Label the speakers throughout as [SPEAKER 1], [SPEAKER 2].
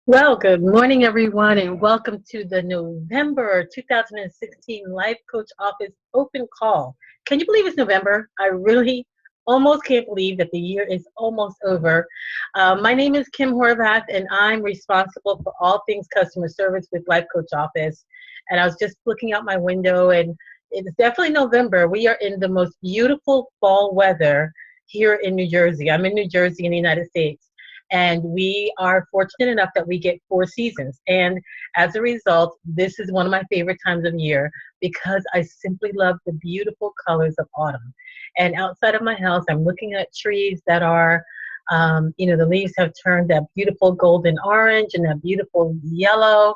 [SPEAKER 1] Well, good morning, everyone, and welcome to the November 2016 Life Coach Office open call. Can you believe it's November? I really almost can't believe that the year is almost over. My name is Kim Horvath, and I'm responsible for all things customer service with Life Coach Office. And I was just looking out my window, and it's definitely November. We are in the most beautiful fall weather here in New Jersey. I'm in New Jersey in the United States. And we are fortunate enough that we get 4 seasons. And as a result, this is one of my favorite times of year because I simply love the beautiful colors of autumn. And outside of my house, I'm looking at trees that are, the leaves have turned that beautiful golden orange and that beautiful yellow.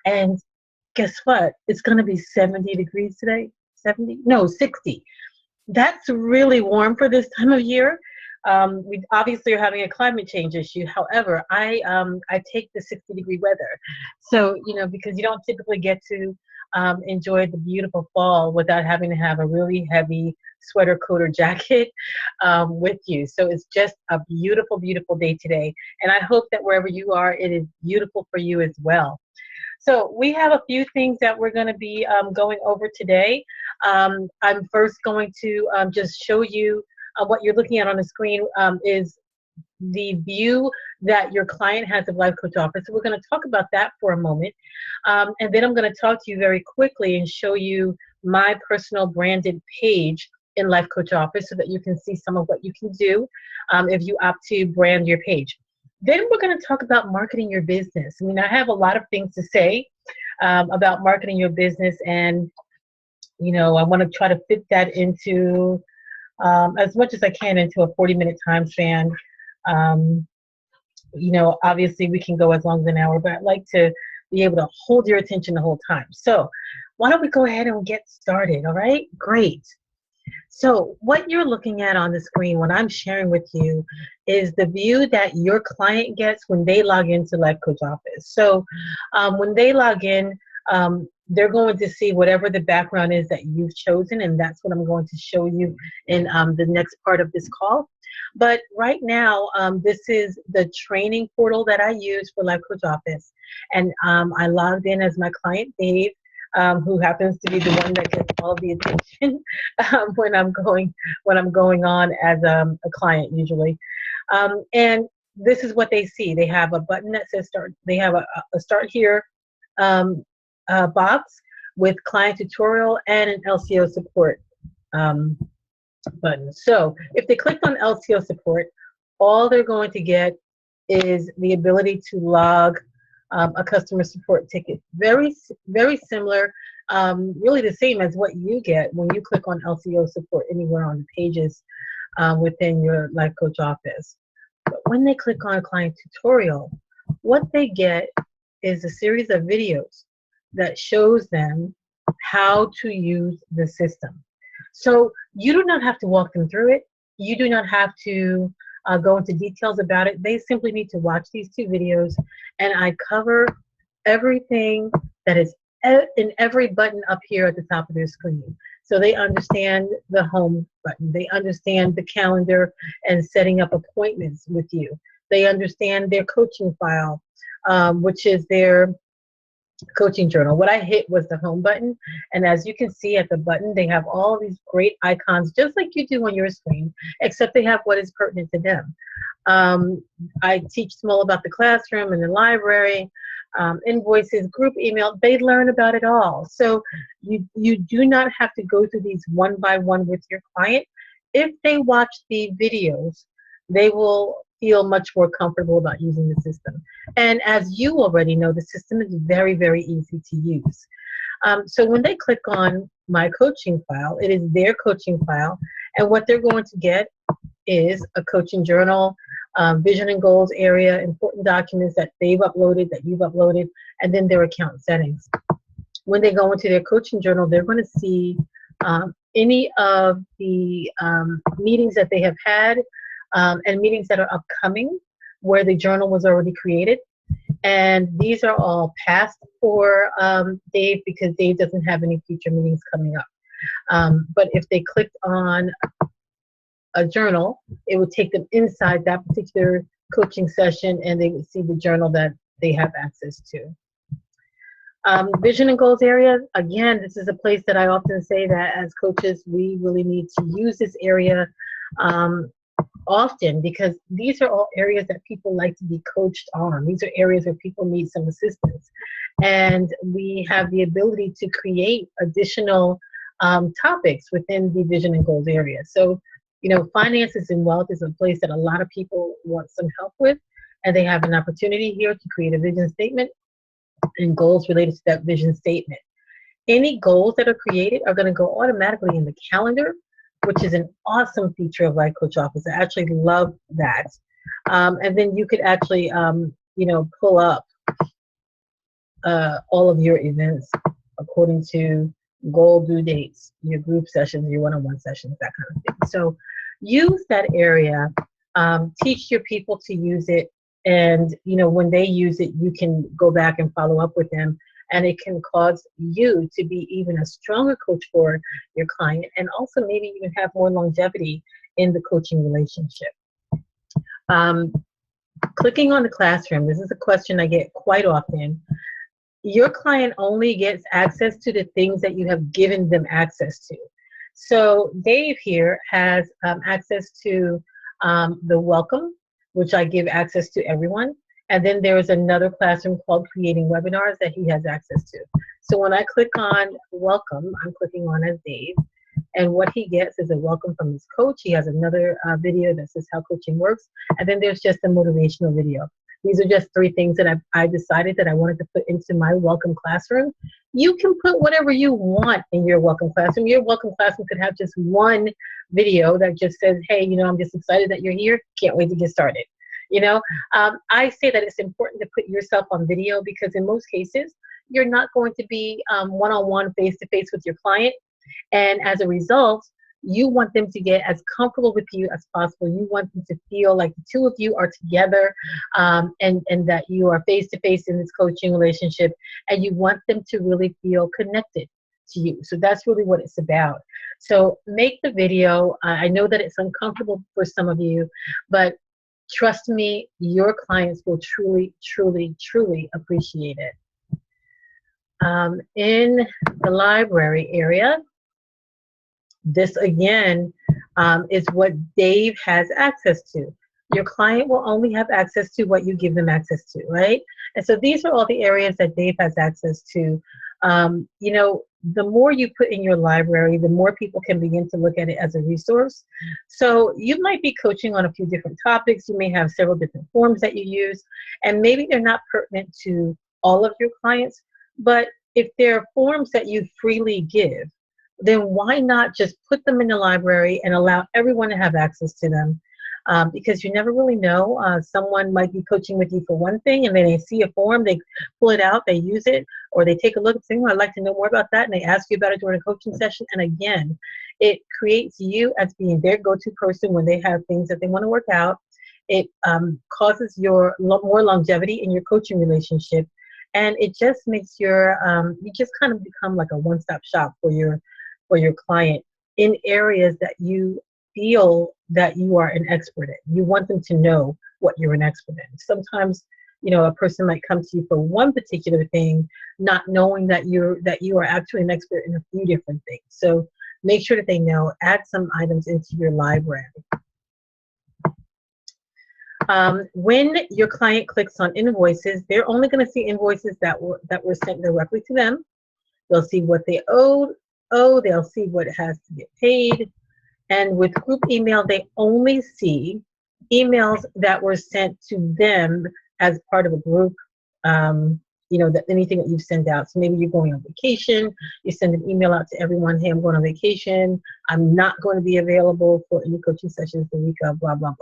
[SPEAKER 1] And guess what? It's going to be 70 degrees today. 70? No, 60. That's really warm for this time of year. We obviously are having a climate change issue. However, I take the 60-degree weather. So, because you don't typically get to enjoy the beautiful fall without having to have a really heavy sweater coat or jacket with you. So it's just a beautiful, beautiful day today. And I hope that wherever you are, it is beautiful for you as well. So we have a few things that we're going to be going over today. I'm first going to just show you what you're looking at on the screen is the view that your client has of Life Coach Office. So we're going to talk about that for a moment. And then I'm going to talk to you very quickly and show you my personal branded page in Life Coach Office so that you can see some of what you can do if you opt to brand your page. Then we're going to talk about marketing your business. I mean, I have a lot of things to say about marketing your business, and I want to try to fit that into as much as I can into a 40-minute time span. Obviously we can go as long as an hour, but I'd like to be able to hold your attention the whole time. So why don't we go ahead and get started, all right? Great. So what you're looking at on the screen, what I'm sharing with you, is the view that your client gets when they log into Life Coach Office. So when they log in, they're going to see whatever the background is that you've chosen, and that's what I'm going to show you in the next part of this call. But right now, this is the training portal that I use for Life Coach Office, and I logged in as my client, Dave, who happens to be the one that gets all the attention when I'm going on as a client usually. And this is what they see. They have a button that says start. They have a start here box with client tutorial and an LCO support button. So if they click on LCO support, all they're going to get is the ability to log a customer support ticket. Very, very similar, really the same as what you get when you click on LCO support anywhere on the pages within your Life Coach Office. But when they click on client tutorial, what they get is a series of videos that shows them how to use the system. So you do not have to walk them through it. You do not have to go into details about it. They simply need to watch these 2 videos, and I cover everything that is in every button up here at the top of their screen. So they understand the home button. They understand the calendar and setting up appointments with you. They understand their coaching file, which is their coaching journal. What I hit was the home button, and as you can see at the button, they have all these great icons just like you do on your screen, except they have what is pertinent to them. I teach them all about the classroom and the library, invoices, group email. They learn about it all. So you do not have to go through these one by one with your client. If they watch the videos, they will feel much more comfortable about using the system. And as you already know, the system is very, very easy to use. So when they click on my coaching file, it is their coaching file, and what they're going to get is a coaching journal, vision and goals area, important documents that they've uploaded, that you've uploaded, and then their account settings. When they go into their coaching journal, they're going to see any of the meetings that they have had, and meetings that are upcoming where the journal was already created. And these are all past for Dave because Dave doesn't have any future meetings coming up. But if they clicked on a journal, it would take them inside that particular coaching session, and they would see the journal that they have access to. Vision and goals area, again, this is a place that I often say that as coaches, we really need to use this area um, often, because these are all areas that people like to be coached on. These are areas where people need some assistance. And we have the ability to create additional topics within the vision and goals area. So, finances and wealth is a place that a lot of people want some help with, and they have an opportunity here to create a vision statement and goals related to that vision statement. Any goals that are created are going to go automatically in the calendar, which is an awesome feature of Life Coach Office. I actually love that. And then you could actually, pull up all of your events according to goal due dates, your group sessions, your one-on-one sessions, that kind of thing. So use that area, teach your people to use it. And, when they use it, you can go back and follow up with them. And it can cause you to be even a stronger coach for your client, and also maybe even have more longevity in the coaching relationship. Clicking on the classroom, this is a question I get quite often. Your client only gets access to the things that you have given them access to. So Dave here has access to the welcome, which I give access to everyone. And then there is another classroom called Creating Webinars that he has access to. So when I click on welcome, I'm clicking on as Dave. And what he gets is a welcome from his coach. He has another video that says how coaching works. And then there's just a motivational video. These are just 3 things that I decided that I wanted to put into my welcome classroom. You can put whatever you want in your welcome classroom. Your welcome classroom could have just one video that just says, hey, I'm just excited that you're here. Can't wait to get started. I say that it's important to put yourself on video, because in most cases, you're not going to be one-on-one, face-to-face with your client. And as a result, you want them to get as comfortable with you as possible. You want them to feel like the two of you are together, and that you are face-to-face in this coaching relationship, and you want them to really feel connected to you. So that's really what it's about. So make the video. I know that it's uncomfortable for some of you, but trust me, your clients will truly, truly, truly appreciate it. In the library area, this again is what Dave has access to. Your client will only have access to what you give them access to, right? And so these are all the areas that Dave has access to. The more you put in your library, the more people can begin to look at it as a resource. So you might be coaching on a few different topics. You may have several different forms that you use, and maybe they're not pertinent to all of your clients. But if they're forms that you freely give, then why not just put them in the library and allow everyone to have access to them? Because you never really know. Someone might be coaching with you for one thing, and then they see a form, they pull it out, they use it, or they take a look and say, I'd like to know more about that, and they ask you about it during a coaching session. And again, it creates you as being their go-to person when they have things that they want to work out. It causes your more longevity in your coaching relationship, and it just makes your you just kind of become like a one-stop shop for your client in areas that you feel that you are an expert in. You want them to know what you're an expert in. Sometimes, a person might come to you for one particular thing, not knowing that you are actually an expert in a few different things. So make sure that they know. Add some items into your library. When your client clicks on invoices, they're only going to see invoices that were sent directly to them. They'll see what they owe. They'll see what has to get paid. And with group email, they only see emails that were sent to them as part of a group, that anything that you've sent out. So maybe you're going on vacation, you send an email out to everyone, hey, I'm going on vacation. I'm not going to be available for any coaching sessions the week of blah, blah,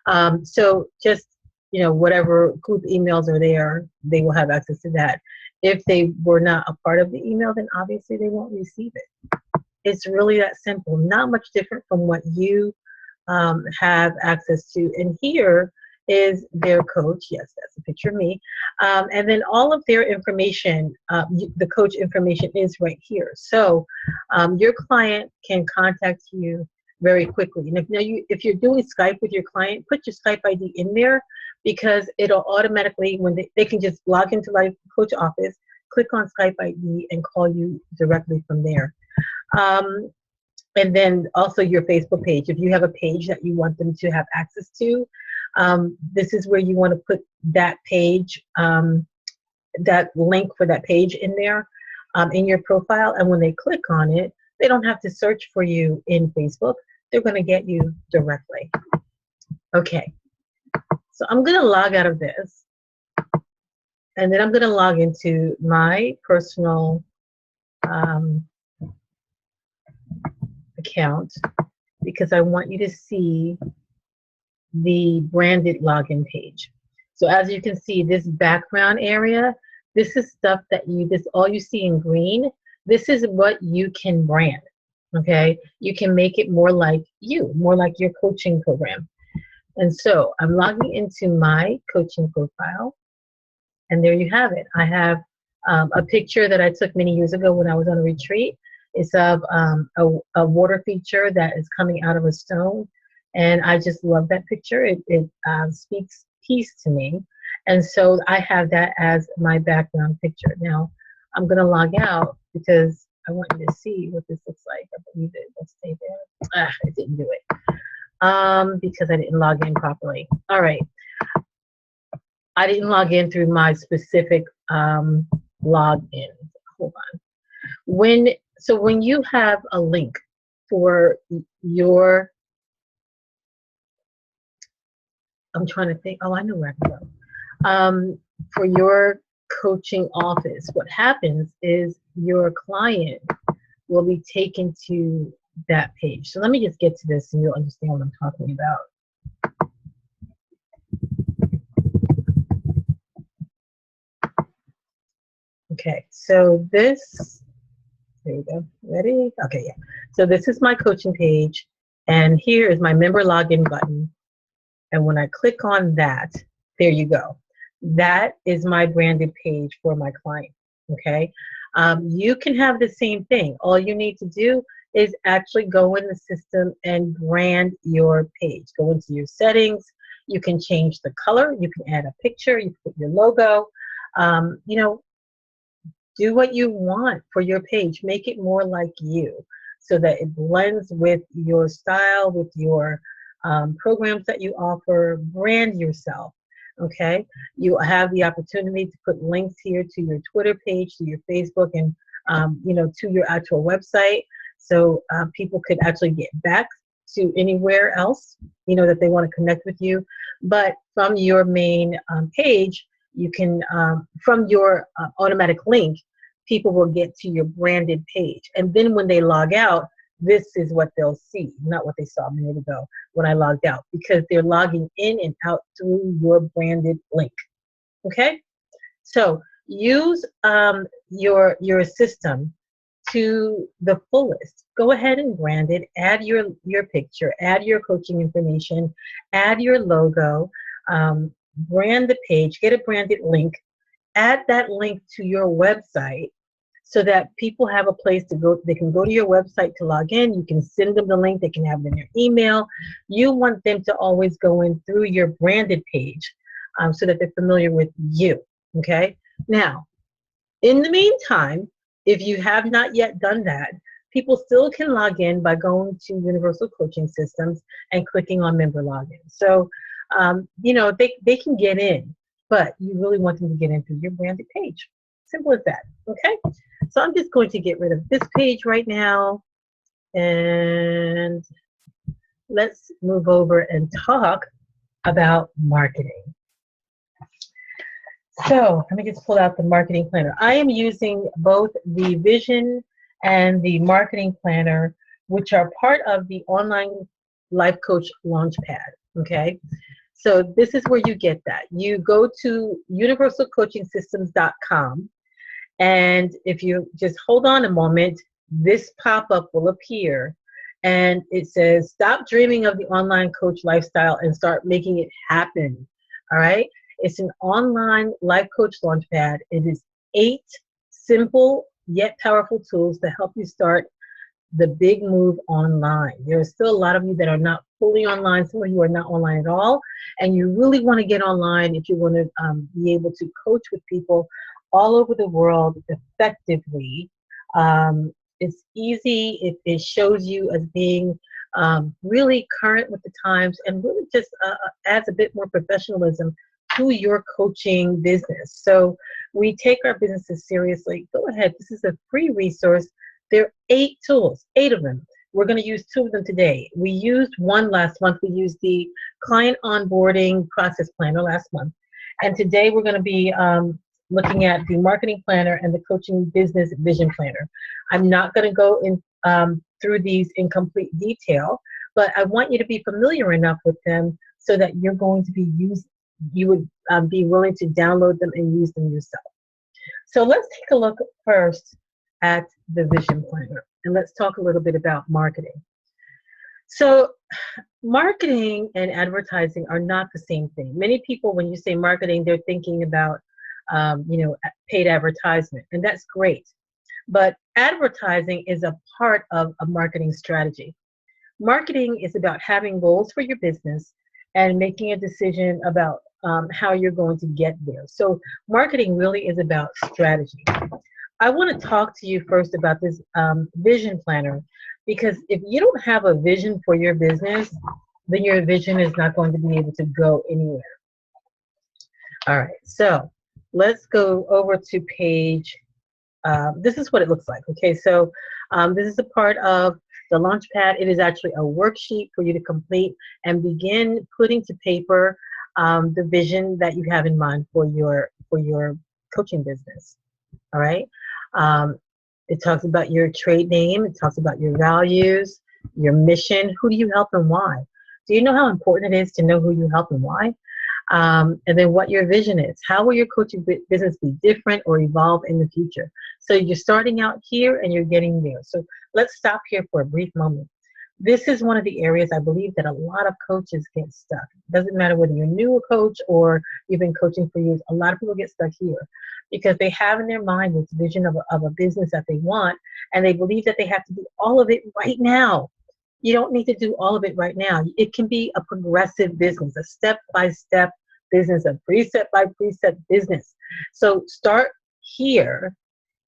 [SPEAKER 1] blah. So just, whatever group emails are there, they will have access to that. If they were not a part of the email, then obviously they won't receive it. It's really that simple, not much different from what you have access to. And here is their coach. Yes, that's a picture of me. And then all of their information, the coach information is right here. So your client can contact you very quickly. And if you're doing Skype with your client, put your Skype ID in there. because it'll automatically, when they can just log into Life Coach Office, click on Skype ID, and call you directly from there. Um, and then also your Facebook page. If you have a page that you want them to have access to, this is where you want to put that page, that link for that page in there, in your profile. And when they click on it, they don't have to search for you in Facebook. They're going to get you directly. Okay, so I'm going to log out of this, and then I'm going to log into my personal account, because I want you to see the branded login page. So as you can see, this background area, this is stuff that all you see in green, this is what you can brand, okay? You can make it more like you, more like your coaching program. And so I'm logging into my coaching profile, and there you have it. I have a picture that I took many years ago when I was on a retreat. It's of a water feature that is coming out of a stone, and I just love that picture. It speaks peace to me, and so I have that as my background picture. Now I'm going to log out because I want you to see what this looks like. I believe it will stay there. It didn't do it because I didn't log in properly. All right, I didn't log in through my specific login. Hold on. When you have a link for your, I'm trying to think, oh, I know where I can go. For your coaching office, what happens is your client will be taken to that page. So let me just get to this and you'll understand what I'm talking about. Okay, so this, there you go, ready? Okay, yeah. So this is my coaching page, and here is my member login button. And when I click on that, there you go. That is my branded page for my client, okay? You can have the same thing. All you need to do is actually go in the system and brand your page. Go into your settings. You can change the color. You can add a picture. You can put your logo. You know, do what you want for your page. Make it more like you so that it blends with your style, with your programs that you offer. Brand yourself, okay? You have the opportunity to put links here to your Twitter page, to your Facebook, and you know, to your actual website, so people could actually get back to anywhere else, you know, that they want to connect with you. But from your main page, you can, from your automatic link, people will get to your branded page. And then when they log out, this is what they'll see, not what they saw a minute ago when I logged out, because they're logging in and out through your branded link. Okay? So use your system to the fullest. Go ahead and brand it. Add your picture. Add your coaching information. Add your logo. Brand the page. Get a branded link. Add that link to your website so that people have a place to go. They can go to your website to log in. You can send them the link. They can have it in their email. You want them to always go in through your branded page so that they're familiar with you. Okay? Now, in the meantime, if you have not yet done that, people still can log in by going to Universal Coaching Systems and clicking on member login. So, you know, they can get in, but you really want them to get in through your branded page. Simple as that, okay? So I'm just going to get rid of this page right now, and let's move over and talk about marketing. So let me just pull out the marketing planner. I am using both the Vision and the Marketing Planner, which are part of the Online Life Coach Launchpad, okay? So this is where you get that. You go to universalcoachingsystems.com, and if you just hold on a moment, this pop-up will appear, and it says, stop dreaming of the online coach lifestyle and start making it happen, all right? It's an online life coach launchpad. It is 8 simple yet powerful tools to help you start the big move online. There are still a lot of you that are not fully online, some of you are not online at all, and you really want to get online if you want to be able to coach with people all over the world effectively. It's easy, it shows you as being really current with the times, and really just adds a bit more professionalism to your coaching business. So we take our businesses seriously. Go ahead, this is a free resource. There are 8 tools, 8 of them. We're going to use 2 of them today. We used one last month. We used the client onboarding process planner last month. And today we're going to be looking at the marketing planner and the coaching business vision planner. I'm not going to go in through these in complete detail, but I want you to be familiar enough with them so that you're going to be you would be willing to download them and use them yourself. So let's take a look first at the vision planner, and let's talk a little bit about marketing. So marketing and advertising are not the same thing. Many people, when you say marketing, they're thinking about paid advertisement, and that's great. But advertising is a part of a marketing strategy. Marketing is about having goals for your business and making a decision about how you're going to get there. So marketing really is about strategy. I want to talk to you first about this vision planner, because if you don't have a vision for your business, then your vision is not going to be able to go anywhere. All right, so let's go over to page, this is what it looks like. Okay, so this is a part of the Launchpad. It is actually a worksheet for you to complete and begin putting to paper the vision that you have in mind for your coaching business. All right. It talks about your trade name. It talks about your values, your mission. Who do you help and why? Do you know how important it is to know who you help and why? And then what your vision is. How will your coaching business be different or evolve in the future? So you're starting out here and you're getting there. So let's stop here for a brief moment. This is one of the areas I believe that a lot of coaches get stuck. It doesn't matter whether you're new a coach or you've been coaching for years. A lot of people get stuck here because they have in their mind this vision of a business that they want, and they believe that they have to do all of it right now. You don't need to do all of it right now. It can be a progressive business, a step-by-step business, a precept-by-precept business. So start here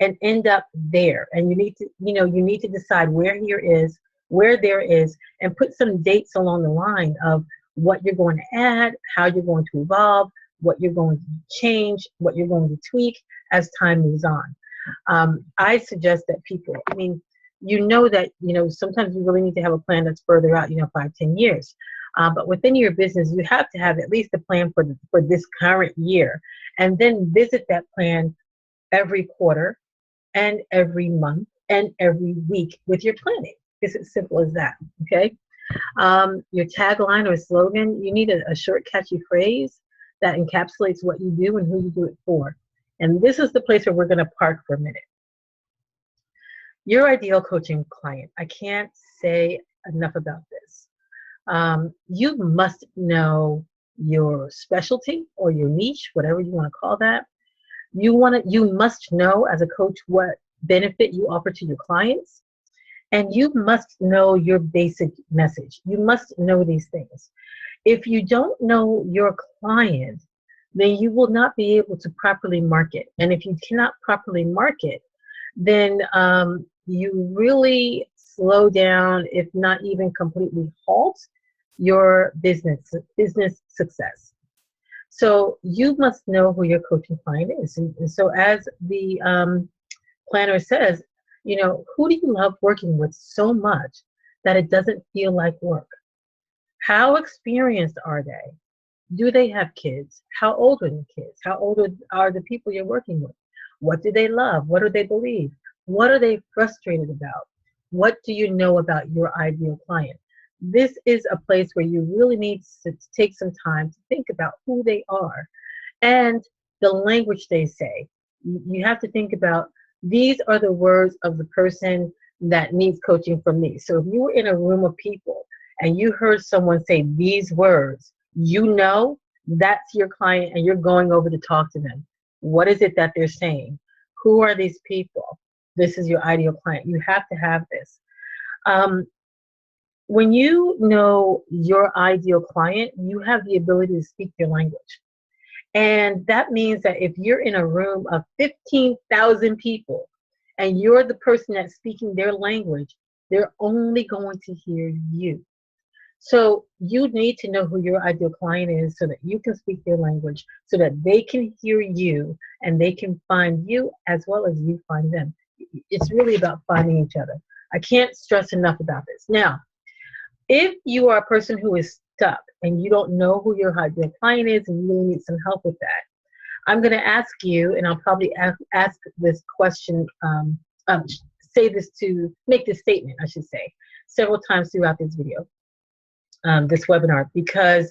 [SPEAKER 1] and end up there. And you need to decide where here is, where there is, and put some dates along the line of what you're going to add, how you're going to evolve, what you're going to change, what you're going to tweak as time moves on. I suggest that people, that, sometimes you really need to have a plan that's further out, 5, 10 years. But within your business, you have to have at least a plan for this current year, and then visit that plan every quarter and every month and every week with your planning. It's as simple as that, okay? Your tagline or slogan, you need a short, catchy phrase that encapsulates what you do and who you do it for. And this is the place where we're going to park for a minute. Your ideal coaching client. I can't say enough about this. You must know your specialty or your niche, whatever you want to call that. You must know as a coach what benefit you offer to your clients. And you must know your basic message. You must know these things. If you don't know your client, then you will not be able to properly market. And if you cannot properly market, then you really slow down, if not even completely halt, your business success. So you must know who your coaching client is. And so as the planner says, who do you love working with so much that it doesn't feel like work? How experienced are they? Do they have kids? How old are the kids? How old are the people you're working with? What do they love? What do they believe? What are they frustrated about? What do you know about your ideal client? This is a place where you really need to take some time to think about who they are and the language they say. You have to think about, these are the words of the person that needs coaching from me. So if you were in a room of people and you heard someone say these words, that's your client and you're going over to talk to them. What is it that they're saying? Who are these people? This is your ideal client. You have to have this. Um, when you know your ideal client, you have the ability to speak their language. And that means that if you're in a room of 15,000 people and you're the person that's speaking their language, they're only going to hear you. So you need to know who your ideal client is so that you can speak their language, so that they can hear you and they can find you as well as you find them. It's really about finding each other. I can't stress enough about this. Now, if you are a person who is stuck and you don't know who your ideal client is and you really need some help with that, I'm going to ask you, and I'll probably ask this question, um, say this to make this statement, I should say, several times throughout this video, this webinar, because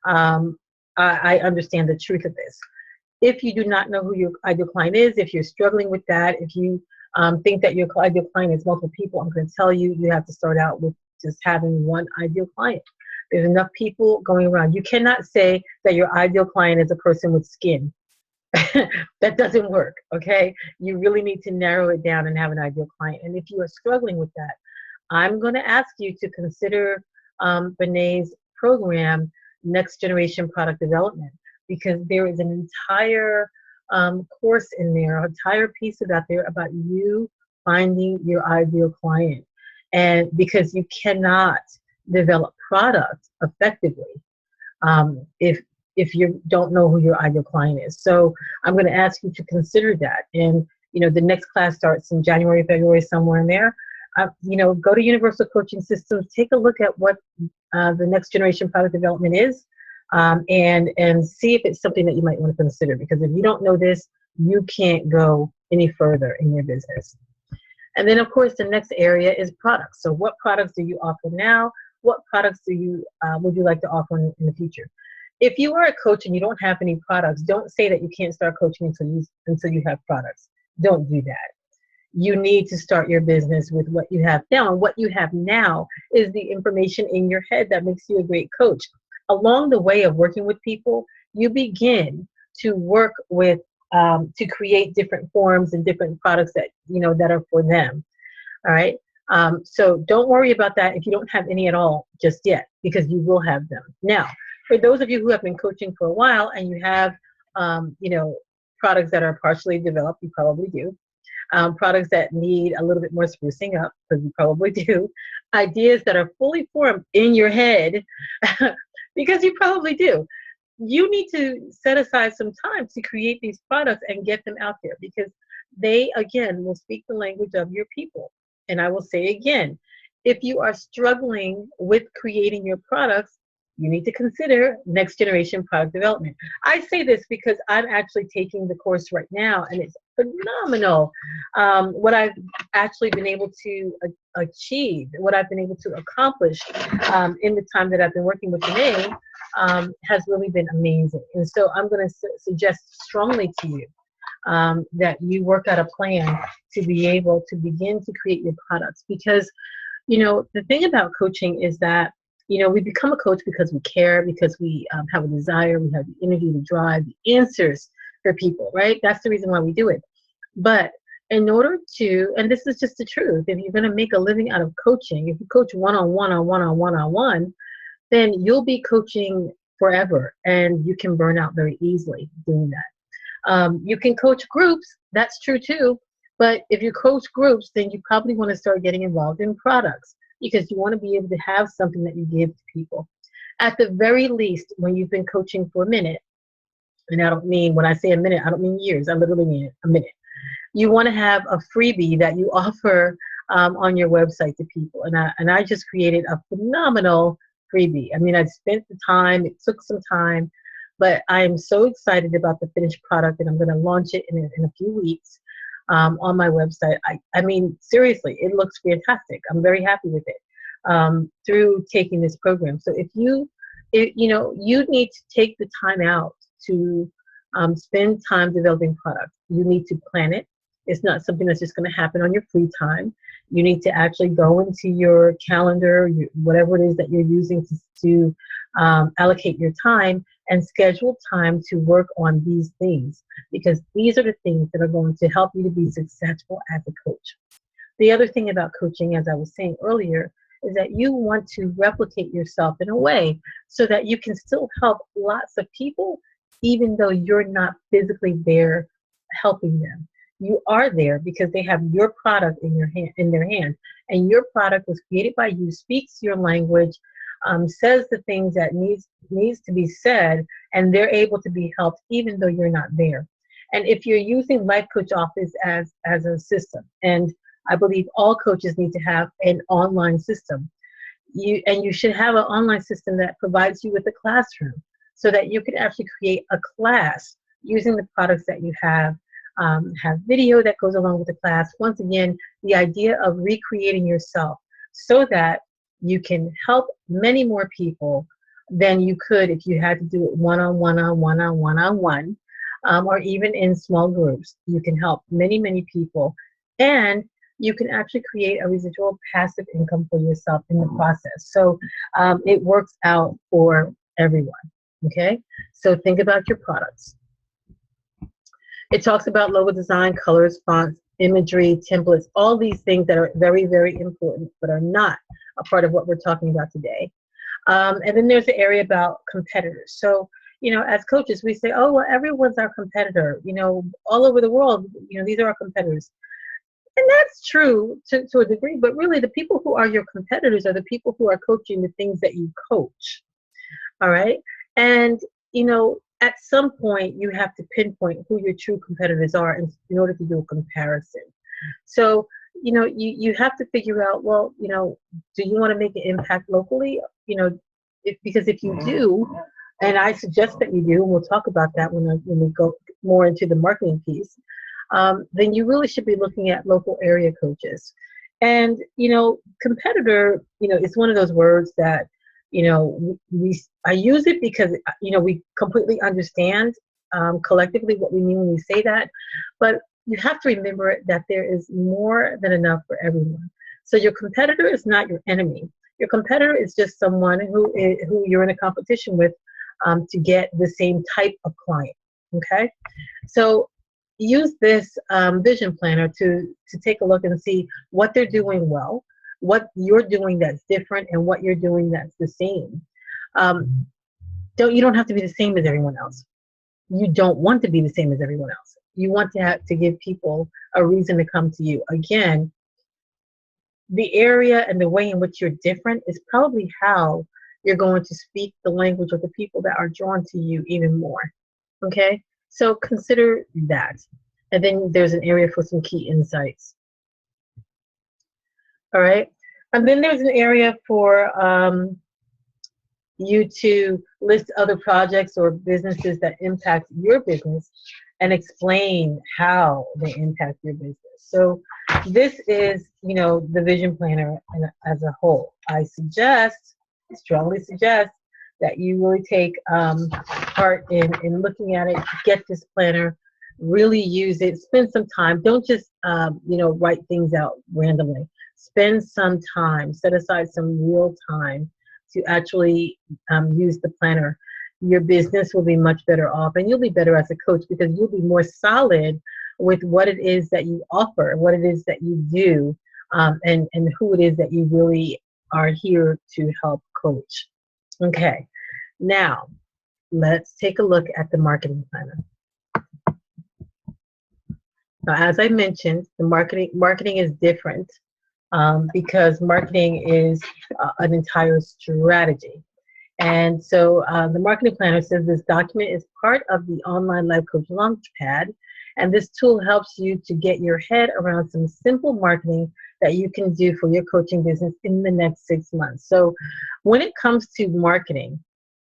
[SPEAKER 1] um, I understand the truth of this. If you do not know who your ideal client is, if you're struggling with that, if you think that your ideal client is multiple people, I'm going to tell you, you have to start out with just having one ideal client. There's enough people going around. You cannot say that your ideal client is a person with skin. That doesn't work, okay? You really need to narrow it down and have an ideal client. And if you are struggling with that, I'm going to ask you to consider Bené's program, Next Generation Product Development, because there is an entire course in there, an entire piece about there about you finding your ideal client. And because you cannot develop product effectively if you don't know who your ideal client is. So I'm going to ask you to consider that. And the next class starts in January, February, somewhere in there. Go to Universal Coaching Systems, take a look at what the Next Generation Product Development is, and see if it's something that you might want to consider. Because if you don't know this, you can't go any further in your business. And then, of course, the next area is products. So what products do you offer now? What products would you like to offer in the future? If you are a coach and you don't have any products, don't say that you can't start coaching until you have products. Don't do that. You need to start your business with what you have now. And what you have now is the information in your head that makes you a great coach. Along the way of working with people, you begin to work with to create different forms and different products that that are for them. All right. So don't worry about that if you don't have any at all just yet, because you will have them. Now, for those of you who have been coaching for a while and you have products that are partially developed, you probably do. Products that need a little bit more sprucing up, because you probably do. Ideas that are fully formed in your head, because you probably do. You need to set aside some time to create these products and get them out there, because they, again, will speak the language of your people. And I will say again, if you are struggling with creating your products, you need to consider Next Generation Product Development. I say this because I'm actually taking the course right now, and it's phenomenal. What I've actually been able to achieve, what I've been able to accomplish in the time that I've been working with Bené has really been amazing. And so I'm going to suggest strongly to you that you work out a plan to be able to begin to create your products. Because, the thing about coaching is that, we become a coach because we care, because we have a desire, we have the energy to drive the answers for people, right? That's the reason why we do it. But in order to, and this is just the truth, if you're going to make a living out of coaching, if you coach one-on-one, then you'll be coaching forever, and you can burn out very easily doing that. You can coach groups, that's true too, but if you coach groups, then you probably want to start getting involved in products, because you want to be able to have something that you give to people. At the very least, when you've been coaching for a minute, and I don't mean, when I say a minute, I don't mean years, I literally mean a minute. You want to have a freebie that you offer on your website to people. And I just created a phenomenal freebie. I mean, I spent the time, it took some time, but I am so excited about the finished product, and I'm going to launch it in a few weeks on my website. I mean, seriously, it looks fantastic. I'm very happy with it through taking this program. So if you need to take the time out to spend time developing products. You need to plan it. It's not something that's just going to happen on your free time. You need to actually go into your calendar, whatever it is that you're using to allocate your time, and schedule time to work on these things, because these are the things that are going to help you to be successful as a coach. The other thing about coaching, as I was saying earlier, is that you want to replicate yourself in a way so that you can still help lots of people, even though you're not physically there helping them. You are there because they have your product in their hand, and your product was created by you, speaks your language, says the things that needs to be said, and they're able to be helped even though you're not there. And if you're using Life Coach Office as a system, and I believe all coaches need to have an online system, you should have an online system that provides you with a classroom so that you can actually create a class using the products that you have video that goes along with the class. Once again, the idea of recreating yourself so that you can help many more people than you could if you had to do it one-on-one, or even in small groups. You can help many, many people, and you can actually create a residual passive income for yourself in the process. So it works out for everyone, okay? So think about your products. It talks about logo design, colors, fonts, imagery, templates, all these things that are very, very important, but are not a part of what we're talking about today. And then there's the area about competitors. So, as coaches, we say, oh, well, everyone's our competitor. All over the world, these are our competitors. And that's true to a degree, but really the people who are your competitors are the people who are coaching the things that you coach. All right? And, at some point, you have to pinpoint who your true competitors are in order to do a comparison. So, you have to figure out, well, do you want to make an impact locally? Because if you do, and I suggest that you do, and we'll talk about that when we go more into the marketing piece, then you really should be looking at local area coaches. And, competitor, is one of those words that, I use it because, we completely understand collectively what we mean when we say that. But you have to remember that there is more than enough for everyone. So your competitor is not your enemy. Your competitor is just someone who you're in a competition with to get the same type of client. Okay? So use this vision planner to take a look and see what they're doing well, what you're doing that's different, and what you're doing that's the same. You don't have to be the same as everyone else. You don't want to be the same as everyone else. You want to give people a reason to come to you. Again, the area and the way in which you're different is probably how you're going to speak the language of the people that are drawn to you even more. Okay? So consider that. And then there's an area for some key insights. All right. And then there's an area for you to list other projects or businesses that impact your business and explain how they impact your business. So this is, the vision planner as a whole. I strongly suggest that you really take part in looking at it, get this planner, really use it, spend some time. Don't just, write things out randomly. Spend some time, set aside some real time to actually use the planner. Your business will be much better off, and you'll be better as a coach because you'll be more solid with what it is that you offer, what it is that you do, and who it is that you really are here to help coach. Okay, now let's take a look at the marketing planner. Now, as I mentioned, the marketing is different because marketing is an entire strategy. And so the marketing planner says this document is part of the online Life Coach Launchpad, and this tool helps you to get your head around some simple marketing that you can do for your coaching business in the next 6 months. So when it comes to marketing,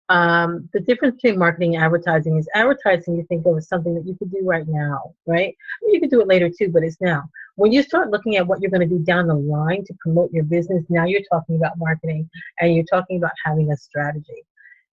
[SPEAKER 1] the difference between marketing and advertising is advertising you think of as something that you could do right now, right? You could do it later too, but it's now. When you start looking at what you're going to do down the line to promote your business, now you're talking about marketing and you're talking about having a strategy.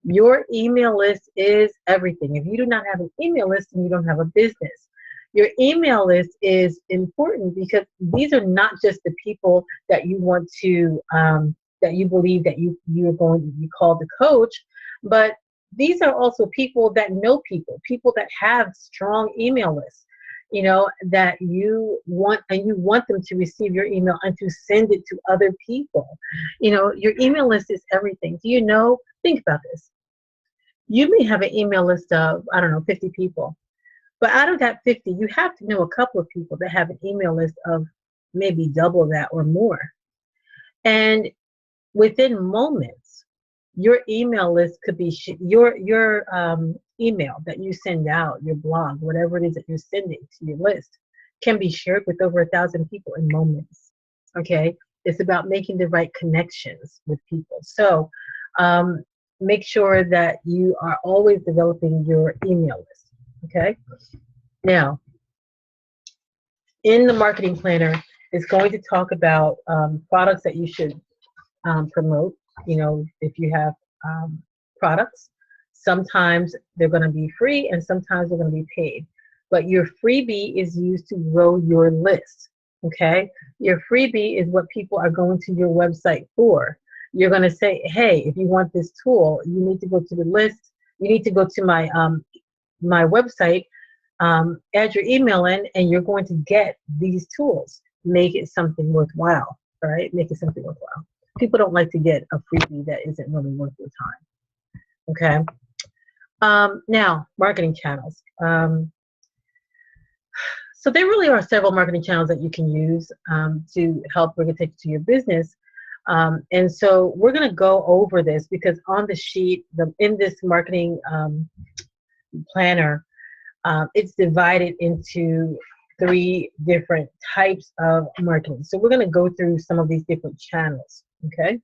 [SPEAKER 1] Your email list is everything. If you do not have an email list, then you don't have a business. Your email list is important because these are not just the people that you want to, that you believe that you're going to be called to coach, but these are also people that know people that have strong email lists. that you want, and you want them to receive your email and to send it to other people. Your email list is everything. Think about this. You may have an email list of, I don't know, 50 people. But out of that 50, you have to know a couple of people that have an email list of maybe double that or more. And within moments, your email list could be your email that you send out, your blog, whatever it is that you're sending to your list, can be shared with over 1,000 people in moments. Okay, it's about making the right connections with people. So make sure that you are always developing your email list. Okay, now in the marketing planner, it's going to talk about products that you should promote. If you have products, sometimes they're going to be free and sometimes they're going to be paid. But your freebie is used to grow your list. Okay, your freebie is what people are going to your website for. You're going to say, hey, if you want this tool, you need to go to the list. You need to go to my website, add your email in, and you're going to get these tools. Make it something worthwhile. All right, make it something worthwhile. People don't like to get a freebie that isn't really worth their time. Okay. Now, marketing channels. So there really are several marketing channels that you can use to help bring attention to your business. And so we're going to go over this because on the sheet, in this marketing planner, it's divided into 3 different types of marketing. So we're going to go through some of these different channels. Okay.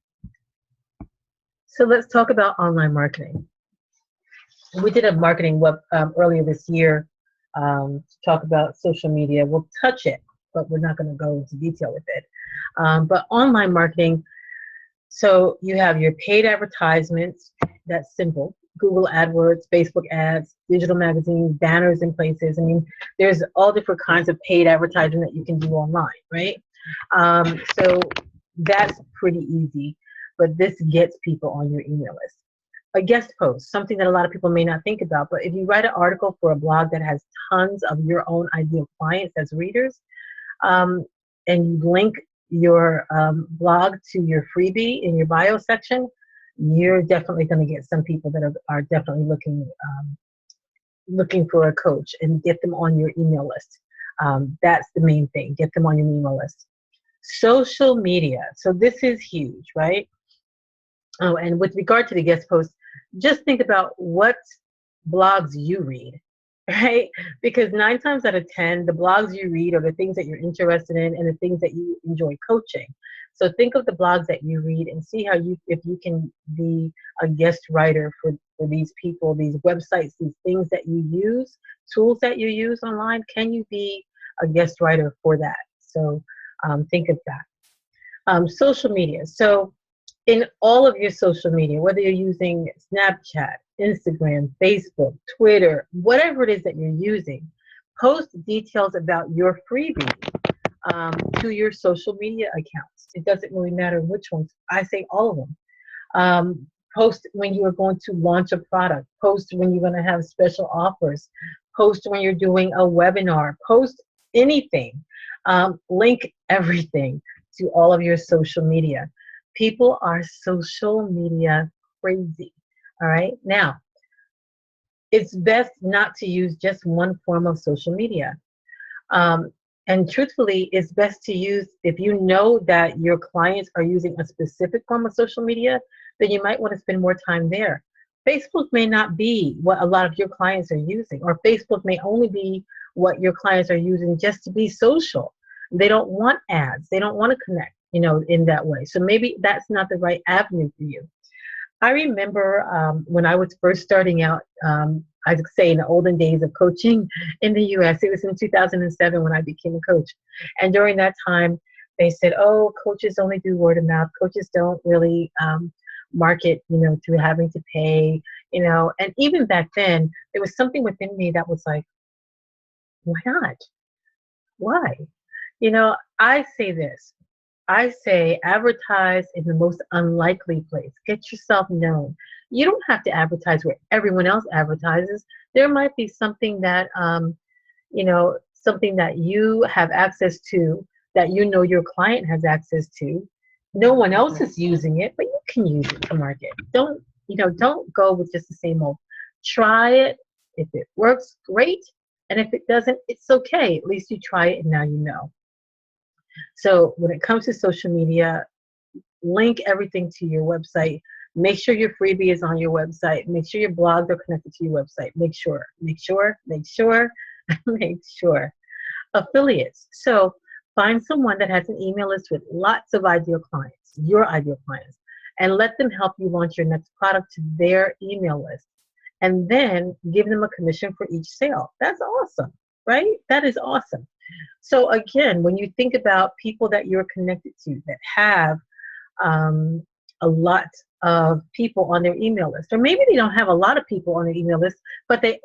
[SPEAKER 1] So let's talk about online marketing. We did a marketing web earlier this year to talk about social media. We'll touch it, but we're not going to go into detail with it. But online marketing, so you have your paid advertisements. That's simple. Google AdWords, Facebook ads, digital magazines, banners in places. I mean, there's all different kinds of paid advertising that you can do online, right? So that's pretty easy, but this gets people on your email list. A guest post, something that a lot of people may not think about, but if you write an article for a blog that has tons of your own ideal clients as readers, and you link your blog to your freebie in your bio section, you're definitely going to get some people that are definitely looking for a coach, and get them on your email list. That's the main thing. Get them on your email list. Social media. So this is huge, right? Oh, and with regard to the guest post, just think about what blogs you read, right? Because 9 times out of 10, the blogs you read are the things that you're interested in and the things that you enjoy coaching. So think of the blogs that you read and see if you can be a guest writer for these people, these websites, these things that you use, tools that you use online. Can you be a guest writer for that? So think of that. Social media. So in all of your social media, whether you're using Snapchat, Instagram, Facebook, Twitter, whatever it is that you're using, post details about your freebie to your social media accounts. It doesn't really matter which ones. I say all of them. Post when you are going to launch a product. Post when you're going to have special offers. Post when you're doing a webinar. Post anything. Link everything to all of your social media. People are social media crazy. All right. Now, it's best not to use just one form of social media. And truthfully, it's best to use, if you know that your clients are using a specific form of social media, then you might want to spend more time there. Facebook may not be what a lot of your clients are using, or Facebook may only be what your clients are using just to be social. They don't want ads. They don't want to connect, in that way. So maybe that's not the right avenue for you. I remember when I was first starting out, I'd say in the olden days of coaching in the U.S., it was in 2007 when I became a coach. And during that time, they said, oh, coaches only do word of mouth. Coaches don't really market, through having to pay, And even back then, there was something within me that was like, why not? Why? I say this. I say advertise in the most unlikely place. Get yourself known. You don't have to advertise where everyone else advertises. There might be something that, something that you have access to, that you know your client has access to. No one else is using it, but you can use it to market. Don't go with just the same old. Try it. If it works, great. And if it doesn't, it's okay. At least you try it and now you know. So when it comes to social media, link everything to your website. Make sure your freebie is on your website. Make sure your blogs are connected to your website. Make sure, make sure. Affiliates. So find someone that has an email list with lots of ideal clients, your ideal clients, and let them help you launch your next product to their email list. And then give them a commission for each sale. That's awesome, right? That is awesome. So again, when you think about people that you're connected to that have a lot of people on their email list, or maybe they don't have a lot of people on their email list, but they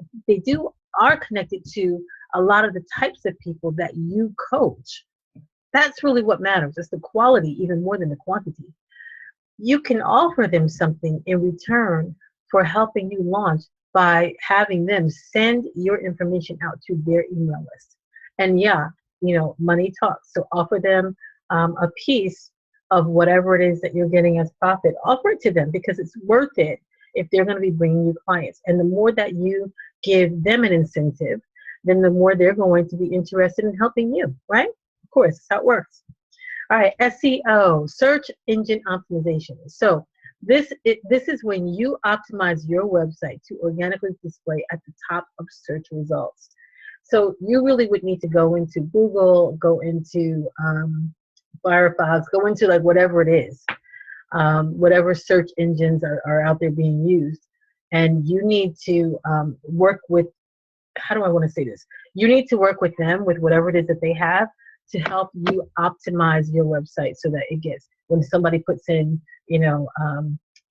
[SPEAKER 1] are connected to a lot of the types of people that you coach. That's really what matters. It's the quality even more than the quantity. You can offer them something in return for helping you launch by having them send your information out to their email list. And yeah, money talks. So offer them a piece of whatever it is that you're getting as profit. Offer it to them because it's worth it if they're going to be bringing you clients. And the more that you give them an incentive, then the more they're going to be interested in helping you, right? Of course, that's how it works. All right, SEO, search engine optimization. So this is when you optimize your website to organically display at the top of search results. So you really would need to go into Google, go into Firefox, go into like whatever it is, whatever search engines are out there being used. And you need to work with, how do I want to say this? You need to work with them with whatever it is that they have to help you optimize your website so that it gets, when somebody puts in,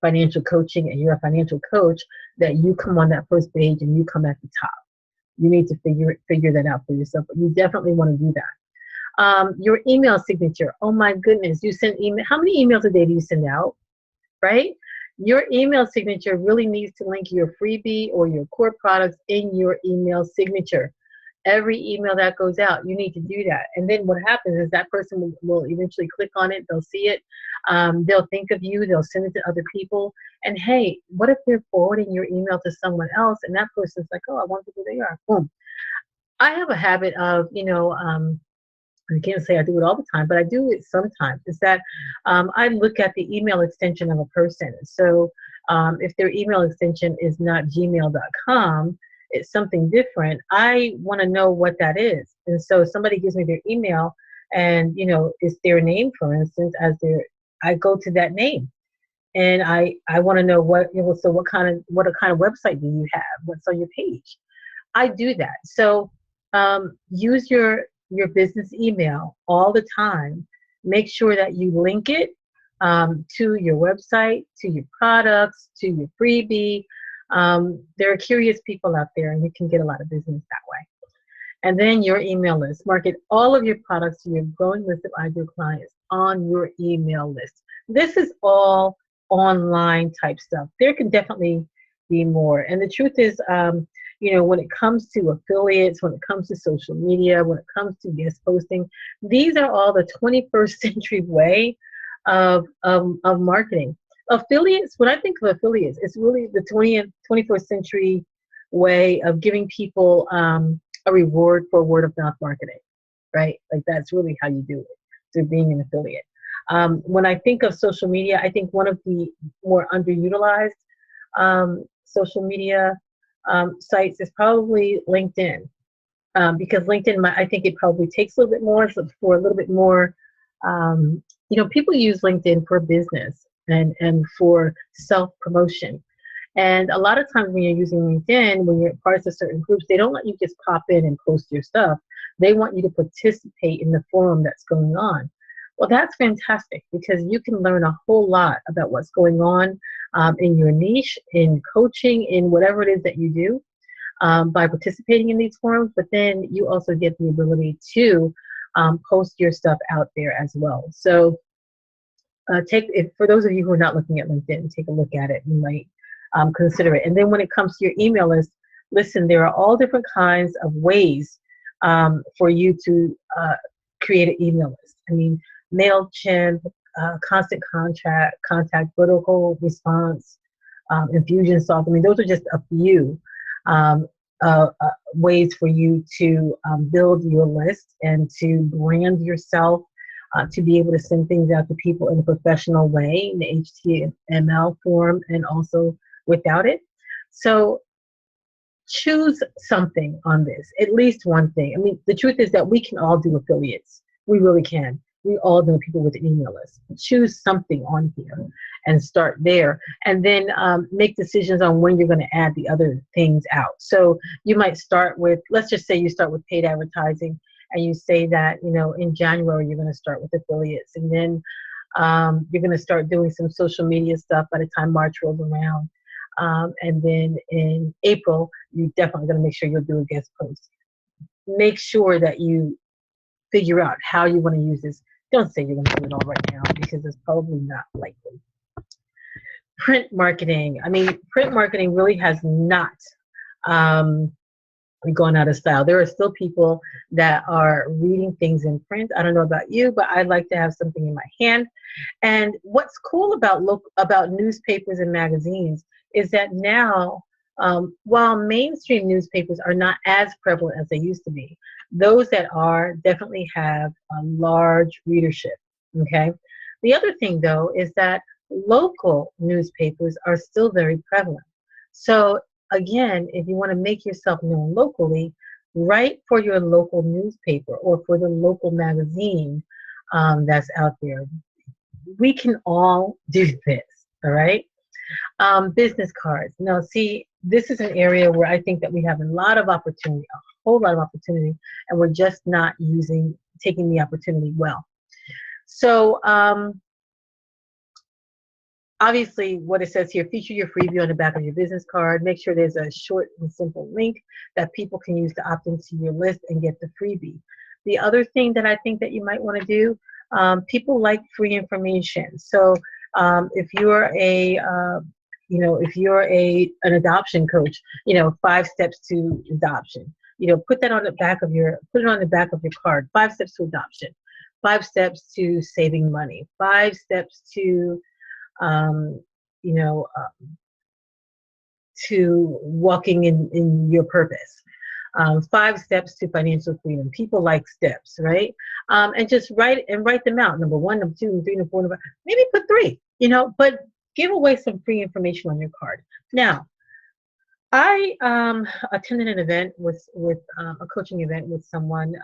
[SPEAKER 1] financial coaching and you're a financial coach, that you come on that first page and you come at the top. You need to figure that out for yourself, but you definitely want to do that. Your email signature. Oh my goodness, you send email. How many emails a day do you send out? Right? Your email signature really needs to link your freebie or your core products in your email signature. Every email that goes out, you need to do that. And then what happens is that person will eventually click on it. They'll see it. They'll think of you. They'll send it to other people. And hey, what if they're forwarding your email to someone else and that person's like, oh, I wonder who they are. Boom. I have a habit of, I can't say I do it all the time, but I do it sometimes, is that I look at the email extension of a person. So if their email extension is not gmail.com, it's something different, I want to know what that is. And so somebody gives me their email and, it's their name, for instance, I go to that name. And I want to know so what kind of website do you have? What's on your page? I do that. So use your business email all the time. Make sure that you link it to your website, to your products, to your freebie. There are curious people out there and you can get a lot of business that way. And then your email list. Market all of your products to your growing list of ideal clients on your email list. This is all online type stuff. There can definitely be more. And the truth is, when it comes to affiliates, when it comes to social media, when it comes to guest posting, these are all the 21st century way of marketing. Affiliates, when I think of affiliates, it's really the 21st century way of giving people a reward for word of mouth marketing, right? Like that's really how you do it, through being an affiliate. When I think of social media, I think one of the more underutilized social media sites is probably LinkedIn, because LinkedIn, I think it probably takes a little bit more, so for a little bit more, people use LinkedIn for business and for self-promotion. And a lot of times when you're using LinkedIn, when you're part of certain groups, they don't let you just pop in and post your stuff. They want you to participate in the forum that's going on. Well, that's fantastic because you can learn a whole lot about what's going on in your niche, in coaching, in whatever it is that you do by participating in these forums. But then you also get the ability to post your stuff out there as well. So for those of you who are not looking at LinkedIn, take a look at it. You might consider it. And then when it comes to your email list, listen, there are all different kinds of ways for you to create an email list. I mean, MailChimp, Constant Contact, Vertical Response, Infusionsoft. I mean, those are just a few um, ways for you to build your list and to brand yourself, to be able to send things out to people in a professional way in the HTML form and also without it. So choose something on this, at least one thing. I mean, the truth is that we can all do affiliates. We really can. We all know people with an email list. Choose something on here and start there. And then make decisions on when you're going to add the other things out. So you might start with, let's just say you start with paid advertising and you say that, you know, in January, you're going to start with affiliates. And then you're going to start doing some social media stuff by the time March rolls around. And then in April, you're definitely going to make sure you'll do a guest post. Make sure that you figure out how you want to use this. Don't say you're going to do it all right now because it's probably not likely. Print marketing. I mean, print marketing really has not gone out of style. There are still people that are reading things in print. I don't know about you, but I like to have something in my hand. And what's cool about newspapers and magazines is that now, while mainstream newspapers are not as prevalent as they used to be, those that are definitely have a large readership. Okay. The other thing, though, is that local newspapers are still very prevalent. So again, if you want to make yourself known locally, write for your local newspaper or for the local magazine that's out there. We can all do this, all right? Business cards. Now, see, this is an area where I think that we have a lot of opportunity, a whole lot of opportunity, and we're just not taking the opportunity well. So, obviously, what it says here, feature your freebie on the back of your business card. Make sure there's a short and simple link that people can use to opt into your list and get the freebie. The other thing that I think that you might want to do, people like free information. So if you're an adoption coach, 5 steps to adoption. Put it on the back of your card. 5 steps to adoption. 5 steps to saving money. 5 steps to to walking in your purpose. 5 steps to financial freedom. People like steps, right? And just write them out. Number 1, number 2, number 3, number 4, maybe put 3. But give away some free information on your card. Now, I attended an event with a coaching event with someone,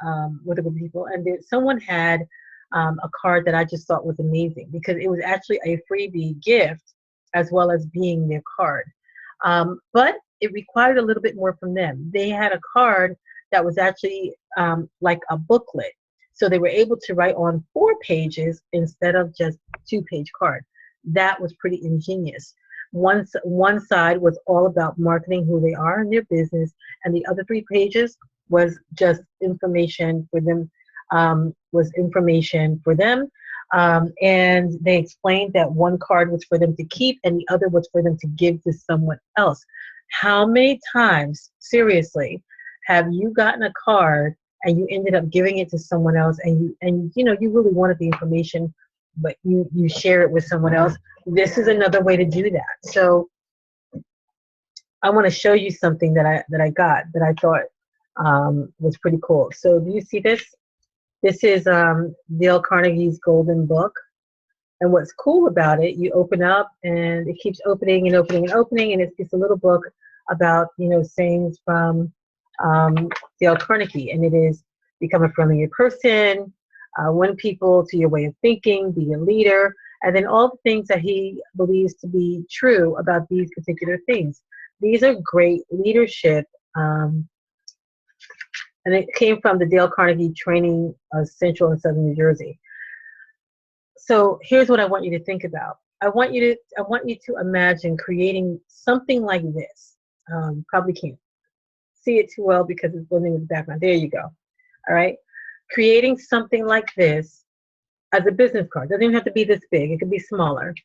[SPEAKER 1] with a group of people, and someone had a card that I just thought was amazing because it was actually a freebie gift as well as being their card. But it required a little bit more from them. They had a card that was actually like a booklet. So they were able to write on 4 pages instead of just 2-page card. That was pretty ingenious. One side was all about marketing who they are in their business, and the other 3 pages was just information for them. And they explained that one card was for them to keep and the other was for them to give to someone else. How many times, seriously, have you gotten a card and you ended up giving it to someone else and you really wanted the information, but you share it with someone else? This is another way to do that. So I want to show you something that I got that I thought was pretty cool. So do you see this? This is Dale Carnegie's Golden Book. And what's cool about it, you open up and it keeps opening and opening and opening, and it's a little book about, sayings from Dale Carnegie. And it is become a friendlier person, win people to your way of thinking, be a leader, and then all the things that he believes to be true about these particular things. These are great leadership and it came from the Dale Carnegie Training of Central and Southern New Jersey. So here's what I want you to think about. I want you to imagine creating something like this. Probably can't see it too well because it's blending with the background. There you go. All right. Creating something like this as a business card. Doesn't even have to be this big. It could be smaller.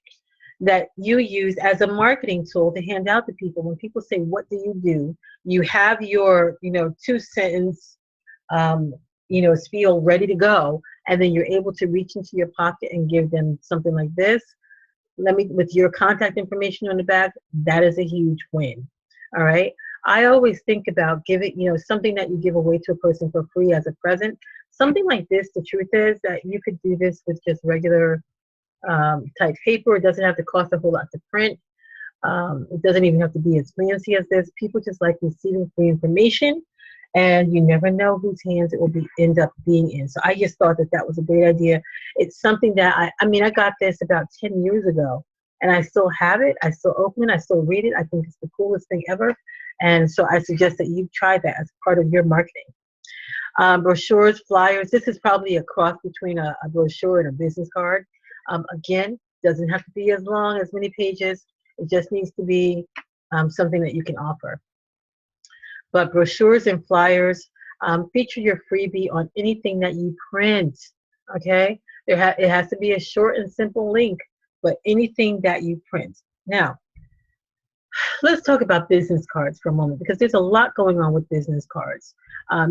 [SPEAKER 1] That you use as a marketing tool to hand out to people. When people say, what do? You have your, 2-sentence um, feel ready to go, and then you're able to reach into your pocket and give them something like this, with your contact information on the back, that is a huge win. All right. I always think about giving, something that you give away to a person for free as a present. Something like this, the truth is that you could do this with just regular type paper. It doesn't have to cost a whole lot to print. It doesn't even have to be as fancy as this. People just like receiving free information, and you never know whose hands it will end up being in. So I just thought that that was a great idea. It's something that I got this about 10 years ago, and I still have it. I still open it. I still read it. I think it's the coolest thing ever. And so I suggest that you try that as part of your marketing. Brochures, flyers. This is probably a cross between a brochure and a business card. Again, doesn't have to be as long, as many pages. It just needs to be something that you can offer. But brochures and flyers, feature your freebie on anything that you print, okay? It has to be a short and simple link, but anything that you print. Now, let's talk about business cards for a moment, because there's a lot going on with business cards.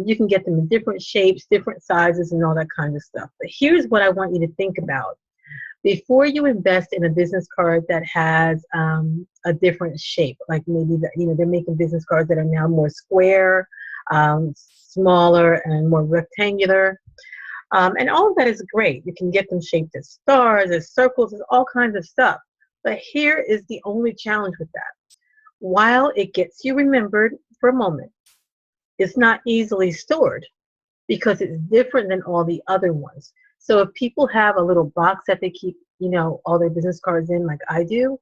[SPEAKER 1] You can get them in different shapes, different sizes, and all that kind of stuff. But here's what I want you to think about. Before you invest in a business card that has a different shape, like maybe they're making business cards that are now more square, smaller, and more rectangular, and all of that is great. You can get them shaped as stars, as circles, as all kinds of stuff. But here is the only challenge with that. While it gets you remembered for a moment, it's not easily stored because it's different than all the other ones. So if people have a little box that they keep, all their business cards in, like I do,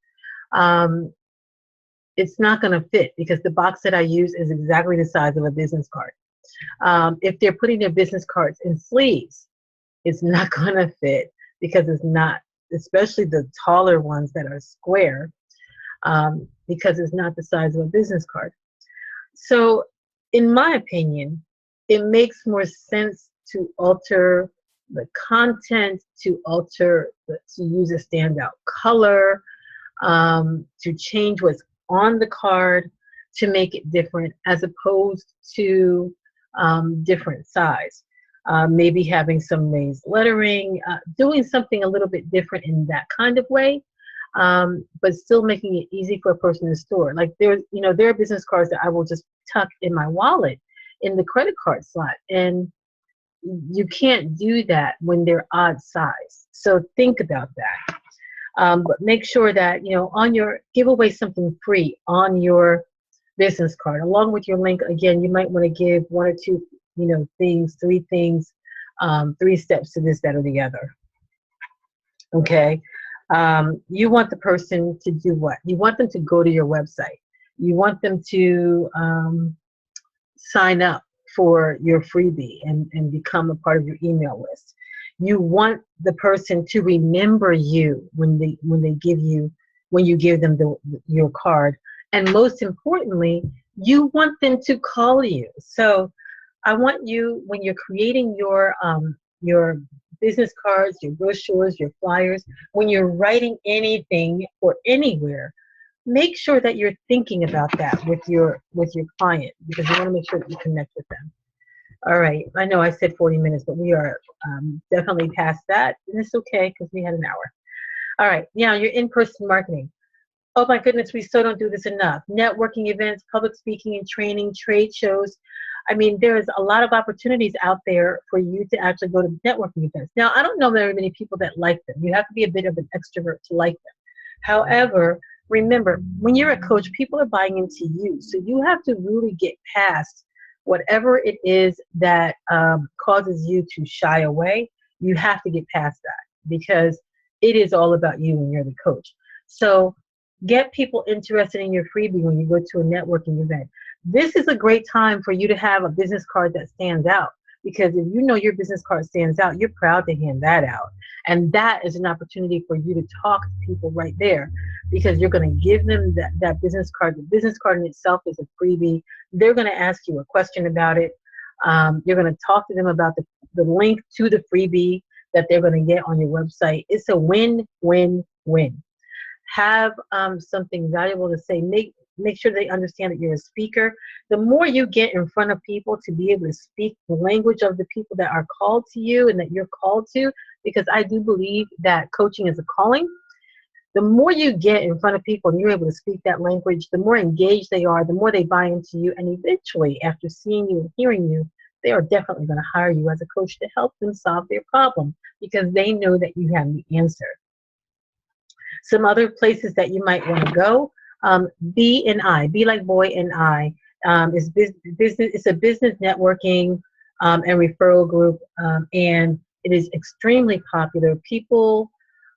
[SPEAKER 1] it's not going to fit because the box that I use is exactly the size of a business card. If they're putting their business cards in sleeves, it's not going to fit because it's not, especially the taller ones that are square, because it's not the size of a business card. So in my opinion, it makes more sense to alter the content, to use a standout color, to change what's on the card, to make it different, as opposed to different size. Maybe having some raised lettering, doing something a little bit different in that kind of way, but still making it easy for a person to store. Like there are business cards that I will just tuck in my wallet in the credit card slot, and you can't do that when they're odd size. So think about that. But make sure that, give away something free on your business card, along with your link. Again, you might want to give one or two, three things, 3 steps to this, that, or the other. Okay. You want the person to do what? You want them to go to your website. You want them to sign up for your freebie and become a part of your email list. You want the person to remember you when you give them your card, and most importantly, you want them to call you. So I want you, when you're creating your business cards, your brochures, your flyers, when you're writing anything or anywhere, make sure that you're thinking about that with your client, because you want to make sure that you connect with them. All right. I know I said 40 minutes, but we are definitely past that. And it's okay because we had an hour. All right. Now, your in-person marketing. Oh, my goodness, we still don't do this enough. Networking events, public speaking and training, trade shows. I mean, there's a lot of opportunities out there for you to actually go to networking events. Now, I don't know very many people that like them. You have to be a bit of an extrovert to like them. However, remember, when you're a coach, people are buying into you. So you have to really get past whatever it is that causes you to shy away. You have to get past that, because it is all about you when you're the coach. So get people interested in your freebie when you go to a networking event. This is a great time for you to have a business card that stands out, because if you know your business card stands out, you're proud to hand that out. And that is an opportunity for you to talk to people right there, because you're going to give them that business card. The business card in itself is a freebie. They're going to ask you a question about it. You're going to talk to them about the link to the freebie that they're going to get on your website. It's a win-win-win. Have something valuable to say. make sure they understand that you're a speaker. The more you get in front of people to be able to speak the language of the people that are called to you and that you're called to, because I do believe that coaching is a calling. The more you get in front of people and you're able to speak that language, the more engaged they are, the more they buy into you, and eventually, after seeing you and hearing you, they are definitely going to hire you as a coach to help them solve their problem because they know that you have the answer. Some other places that you might want to go, B and I, be like boy and I, is business. It's a business networking and referral group, and it is extremely popular. People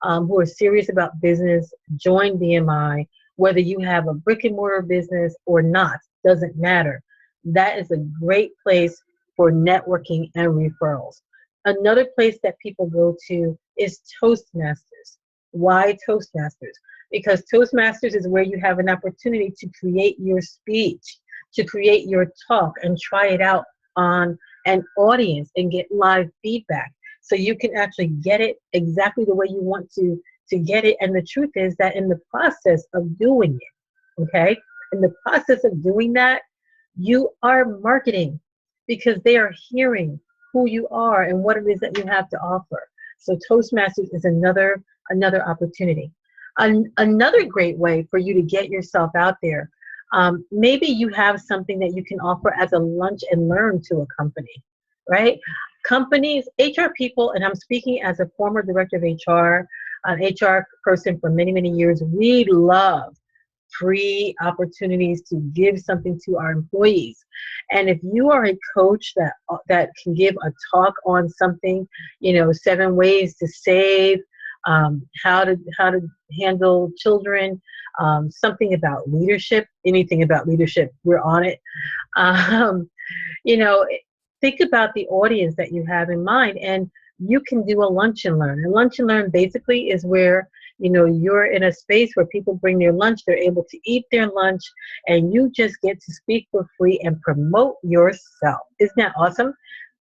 [SPEAKER 1] who are serious about business join BMI, whether you have a brick and mortar business or not, doesn't matter. That is a great place for networking and referrals. Another place that people go to is Toastmasters. Why Toastmasters? Because Toastmasters is where you have an opportunity to create your speech, to create your talk and try it out on an audience and get live feedback. So you can actually get it exactly the way you want to get it. And the truth is that in the process of doing it, okay, in the process of doing that, you are marketing because they are hearing who you are and what it is that you have to offer. So Toastmasters is another opportunity. Another great way for you to get yourself out there, maybe you have something that you can offer as a lunch and learn to a company, right? Companies, HR people, and I'm speaking as a former director of HR, an HR person for many, many years, we love free opportunities to give something to our employees. And if you are a coach that can give a talk on something, 7 ways to save, how to handle children, something about leadership, anything about leadership, we're on it. You know, think about the audience that you have in mind, and you can do a lunch and learn. And lunch and learn basically is where you're in a space where people bring their lunch, they're able to eat their lunch, and you just get to speak for free and promote yourself. Isn't that awesome?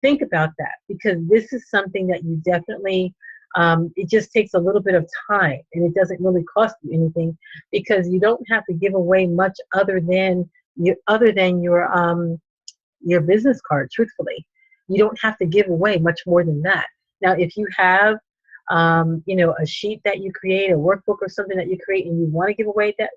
[SPEAKER 1] Think about that, because this is something that you definitely, it just takes a little bit of time, and it doesn't really cost you anything because you don't have to give away much other than your business card. Truthfully, you don't have to give away much more than that. Now, if you have a sheet that you create, a workbook or something that you create, and you want to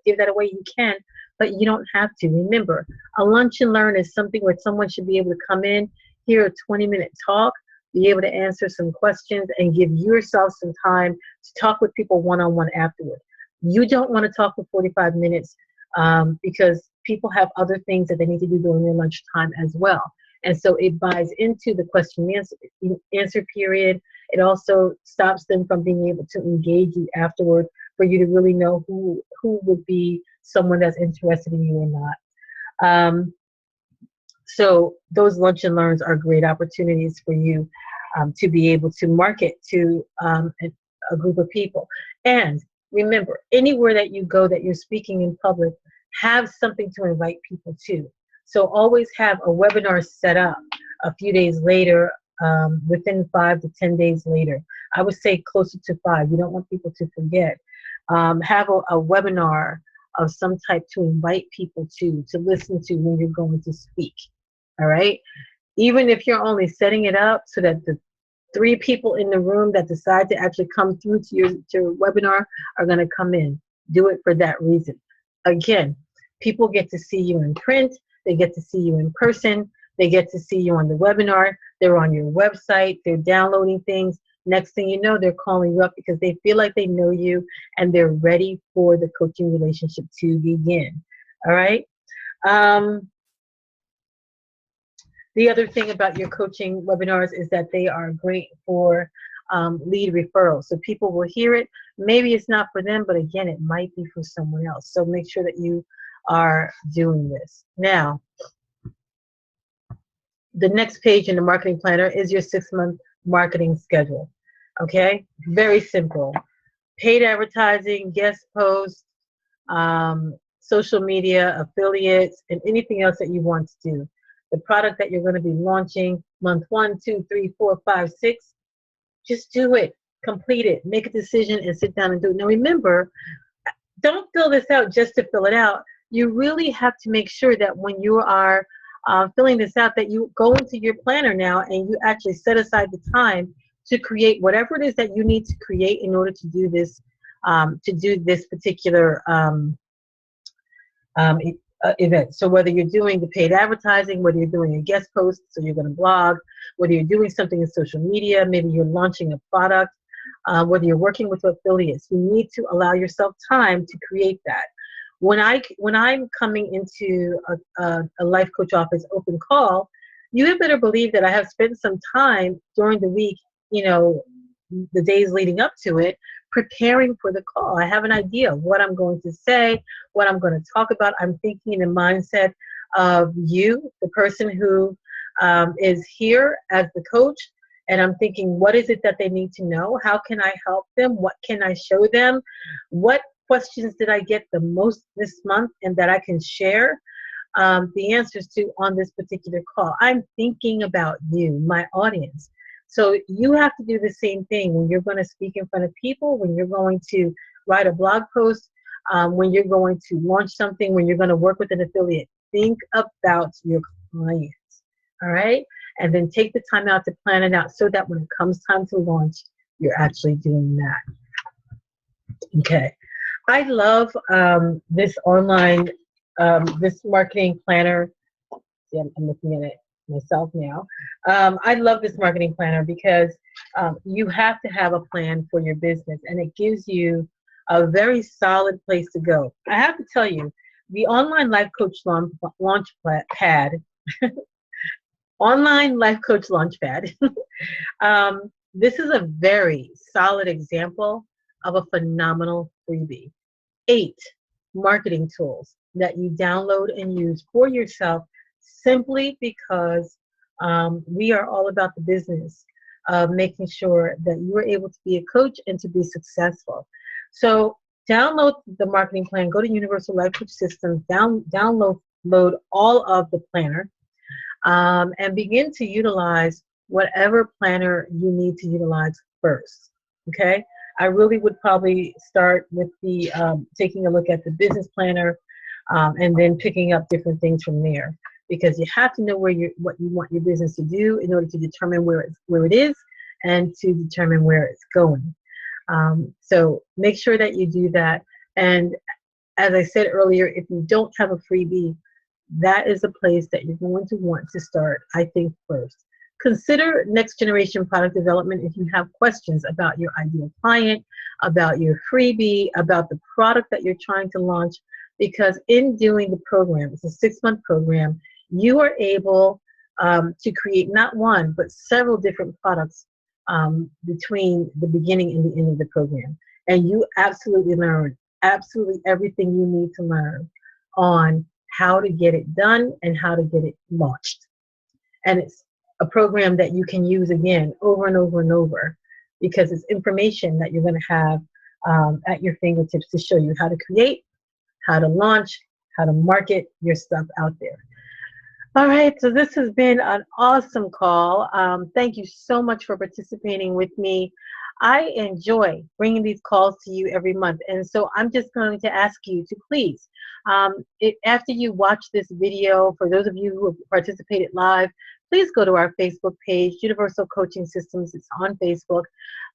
[SPEAKER 1] give that away, you can, but you don't have to. Remember, a lunch and learn is something where someone should be able to come in, hear a 20-minute talk, be able to answer some questions, and give yourself some time to talk with people one-on-one afterward. You don't want to talk for 45 minutes because people have other things that they need to do during their lunchtime as well. And so it buys into the question and answer period. It also stops them from being able to engage you afterward for you to really know who would be someone that's interested in you or not. So those lunch and learns are great opportunities for you to be able to market to a group of people. And remember, anywhere that you go that you're speaking in public, have something to invite people to. So always have a webinar set up a few days later, within 5 to 10 days later. I would say closer to 5. You don't want people to forget. Have a webinar of some type to invite people to listen to when you're going to speak. All right? Even if you're only setting it up so that the 3 people in the room that decide to actually come through to your webinar are going to come in. Do it for that reason. Again, people get to see you in print. They get to see you in person. They get to see you on the webinar. They're on your website. They're downloading things. Next thing you know, they're calling you up because they feel like they know you and they're ready for the coaching relationship to begin. All right? The other thing about your coaching webinars is that they are great for lead referrals. So people will hear it. Maybe it's not for them, but again, it might be for someone else. So make sure that you are doing this. Now, the next page in the marketing planner is your 6-month marketing schedule. Okay? Very simple. Paid advertising, guest posts, social media, affiliates, and anything else that you want to do. The product that you're going to be launching month 1, 2, 3, 4, 5, 6, just do it. Complete it. Make a decision and sit down and do it. Now remember, don't fill this out just to fill it out. you really have to make sure that when you are filling this out, that you go into your planner now and you actually set aside the time to create whatever it is that you need to create in order to do this particular event. So whether you're doing the paid advertising, whether you're doing a guest post, so you're going to blog, whether you're doing something in social media, maybe you're launching a product, whether you're working with affiliates, you need to allow yourself time to create that. When I'm coming into a life coach office open call, you had better believe that I have spent some time during the week, you know, the days leading up to it, preparing for the call. I have an idea of what I'm going to say, what I'm going to talk about. I'm thinking in the mindset of you, the person who is here as the coach, and I'm thinking, what is it that they need to know? How can I help them? What can I show them? What questions did I get the most this month and that I can share the answers to on this particular call? I'm thinking about you, my audience. So you have to do the same thing when you're going to speak in front of people, when you're going to write a blog post, when you're going to launch something, when you're going to work with an affiliate. Think about your clients, all right? And then take the time out to plan it out so that when it comes time to launch, you're actually doing that. Okay. I love this online, this marketing planner. See, I'm looking at it myself now. I love this marketing planner because you have to have a plan for your business, and it gives you a very solid place to go. I have to tell you, the online life coach launch pad, online life coach launchpad. This is a very solid example of a phenomenal freebie. 8 marketing tools that you download and use for yourself simply because we are all about the business of making sure that you are able to be a coach and to be successful. So download the marketing plan, go to Universal Life Coach Systems, download all of the planner, and begin to utilize whatever planner you need to utilize first, okay? I really would probably start with the taking a look at the business planner and then picking up different things from there, because you have to know what you want your business to do in order to determine where it is and to determine where it's going. So make sure that you do that. And as I said earlier, if you don't have a freebie, that is a place that you're going to want to start, I think, first. Consider next generation product development if you have questions about your ideal client, about your freebie, about the product that you're trying to launch, because in doing the program, it's a 6-month program, you are able to create not one, but several different products between the beginning and the end of the program. And you absolutely learn absolutely everything you need to learn on how to get it done and how to get it launched. And it's a program that you can use again over and over and over, because it's information that you're going to have at your fingertips to show you how to create, how to launch, how to market your stuff out there. All right, so this has been an awesome call. Thank you so much for participating with me. I enjoy bringing these calls to you every month, and so I'm just going to ask you to please, after you watch this video, for those of you who have participated live, please go to our Facebook page, Universal Coaching Systems. It's on Facebook.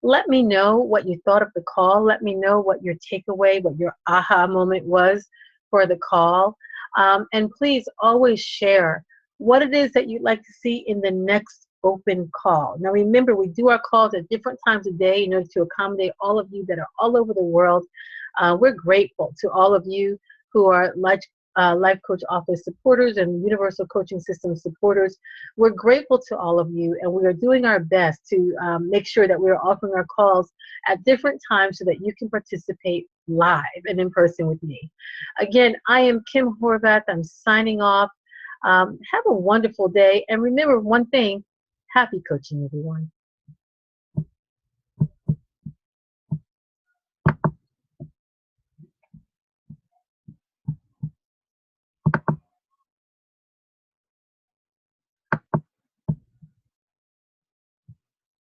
[SPEAKER 1] Let me know what you thought of the call. Let me know what your takeaway, what your aha moment was for the call. And please always share what it is that you'd like to see in the next open call. Now remember, we do our calls at different times of day in order to accommodate all of you that are all over the world. We're grateful to all of you who are Life Coach Office supporters and Universal Coaching System supporters. We're grateful to all of you, and we are doing our best to make sure that we're offering our calls at different times so that you can participate live and in person with me. Again, I am Kim Horvath. I'm signing off. Have a wonderful day, and remember one thing, happy coaching, everyone.